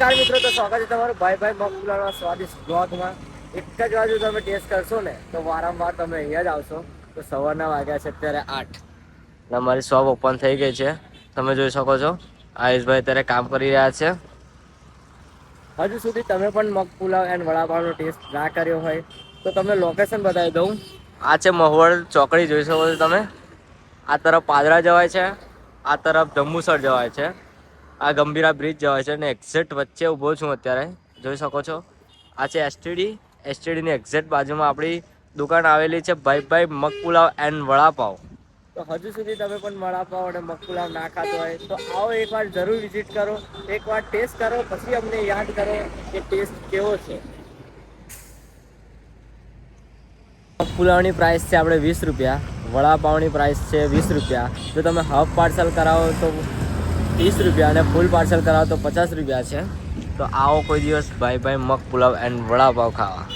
નમસ્કાર મિત્રો, તો સ્વાગત છે તમારું ભાઈ મગ પુલાવના સ્વાદિષ્ટ બ્લોગમાં. એક જ બાજુ તમે ટેસ્ટ કરશો ને તો વારંવાર તમે અહીંયા જ આવશો. તો સવારના વાગ્યા છે અત્યારે 8 અને અમારી શોપ ઓપન થઈ ગઈ છે. તમે જોઈ શકો છો આયુષભાઈ અત્યારે કામ કરી રહ્યા છે. હજુ સુધી તમે પણ મગ પુલાવ એન્ડ વડાપાવનો ટેસ્ટ ના કર્યો હોય તો તમને લોકેશન બતાવી દઉં. આ છે મહુવડ ચોકડી, જોઈ શકો છો તમે. આ તરફ પાદરા જવાય છે, આ તરફ જંબુસર જવાય છે, આ ગંભીરા બ્રિજ જવાય છે અને એક્ઝેક્ટ વચ્ચે ઊભો છું અત્યારે, જોઈ શકો છો. આ છે એસટીડીની એક્ઝેક્ટ બાજુમાં આપણી દુકાન આવેલી છે, ભાઈ મગ પુલાવ એન્ડ વડાપાવ. તો હજુ સુધી તમે પણ વડાપાવ અને મગ પુલાવ ના ખાતો હોય તો આવો એકવાર જરૂર વિઝિટ કરો, એકવાર ટેસ્ટ કરો, પછી અમને યાદ કરો કે ટેસ્ટ કેવો છે. મગ પુલાવની પ્રાઇસ છે આપણે 20 રૂપિયા, વડાપાવની પ્રાઇસ છે 20 રૂપિયા. જો તમે હાફ પાર્સલ કરાવો તો 30 રૂપિયા અને ફૂલ પાર્સલ કરાવો તો 50 રૂપિયા છે. તો આવો કોઈ દિવસ ભાઈ મગ પુલાવ એન્ડ વડાપાવ ખાવા.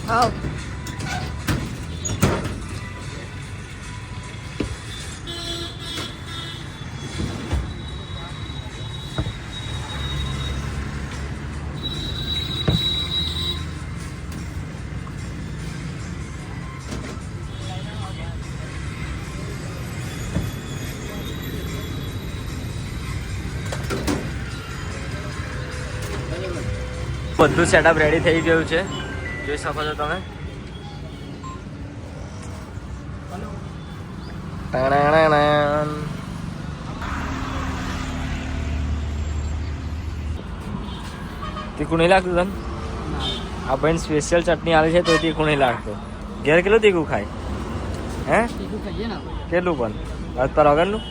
હા બધું સેટઅપ રેડી થઈ ગયું છે, જોઈ શકો છો તમે. તીખું નહીં લાગતું તને? આ ભાઈ સ્પેશિયલ ચટણી આવી છે તો તીખું નહીં લાગતું. ઘેર કેટલું તીખું ખાય? હે કેટલું પણ પર વગરનું?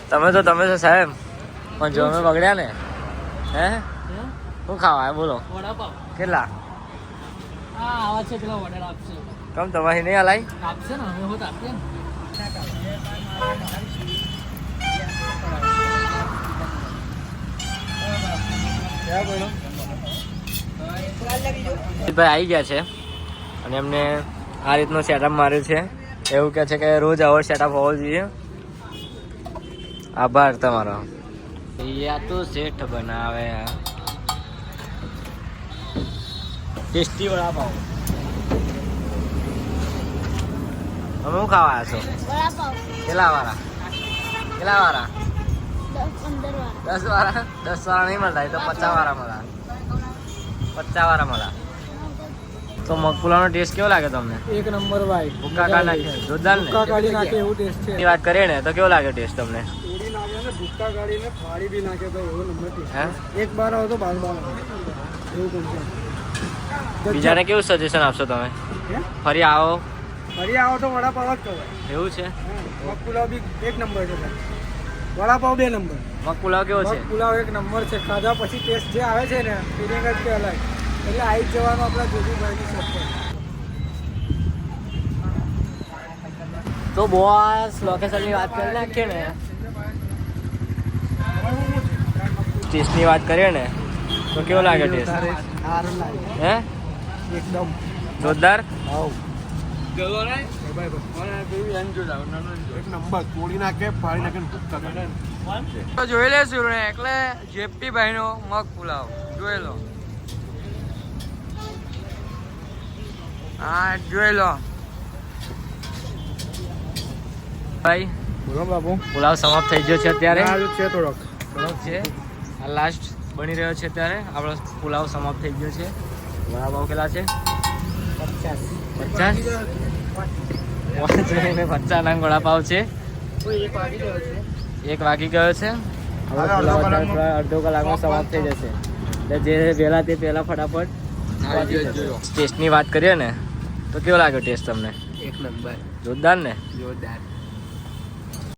તમે તો સાહેબ પણ જો અમે બગડ્યા ને. હે શું ખાવા બોલો? વડાપાવ કેટલા? હા આવા છે, પેલા ઓર્ડર આપશે. કમ તમારી નહીં હલાઈ? આપશે ને, અમે હોત આપીએ ને. ભાઈ આવી ગયા છે અને એમને આ રીતનો સેટઅપ માર્યો છે. એવું કહે છે કે રોજ આવો સેટઅપ હોવો જોઈએ. આભાર તમારો. યા તો શેઠ બનાવે ટેસ્ટી વડાપાવ. તમે શું ખાવા આવ્યા છો? કેટલા વાળા? 10 વાળા? 10 વાળા નહીં મળતા, એ તો 50 વાળા મળ્યા. 50 વાળા મળ્યા. તો મગપુલાવનો ટેસ્ટ કેવો લાગે તમને? એક નંબર ભાઈ, ભૂક્કા કાઢી નાખે, જોરદાર ને? ભૂક્કા કાઢી નાખે એવું ટેસ્ટ છે. વાત કરીએ ને તો કેવો લાગે ટેસ્ટ તમને? પૂરી નાખે ને ભૂક્કા કાઢીને ફાડી બી નાખે તો એવો નંબર ટેસ્ટ. એક બાર આવો તો 12 બાર એવું કરશે. બીજાને કેવું સજેશન આપશો તમે? ફરી આવો તો વડાપાવ જ કહેવાય. એવું છે? મગપુલાવ બી એક નંબર છે, વડાપાવ 2 નંબર. મગપુલાવ કેવો છે? મગપુલાવ એક નંબર છે. ખાધા પછી ટેસ્ટ જે આવે છે ને, ફિલિંગ જ કે અલગ. એટલે આવી જ જવાનું આપણા જોગીભાઈની શોપ પર. તો બોસ લોકેશનની વાત કરી નાખીએ ને, ટેસ્ટની વાત કરીએ ને તો કેવો લાગે ટેસ્ટ? હે એકદમ જોરદાર. એક નંબર તોડી નાખે, ફાડી નાખે, ભૂક્કા કાઢે. તો જોઈ લેશું ને, એટલે જેપી ભાઈનો મગ પુલાવ જોઈ લો. હા જોઈ લો ભાઈ. બોલો બાપુ. પુલાવ સમાપ્ત થઈ ગયો છે અત્યારે. છે થોડોક છે આ લાસ્ટ બની રહ્યો છે અત્યારે. આપણો પુલાવ સમાપ્ત થઈ ગયો છે. વડાપાવ કેટલા છે? 50. 50 ના વડાપાવ છે. એક વાગી ગયો છે. હવે પુલાવ અડધો કલાકમાં સમાપ્ત થઈ જશે. એટલે જે વહેલા તે પહેલા ફટાફટ ટેસ્ટની વાત કરીએ ને તો કેવો લાગ્યો ટેસ્ટ તમને? એક નંબર જોરદાર ને? જોરદાર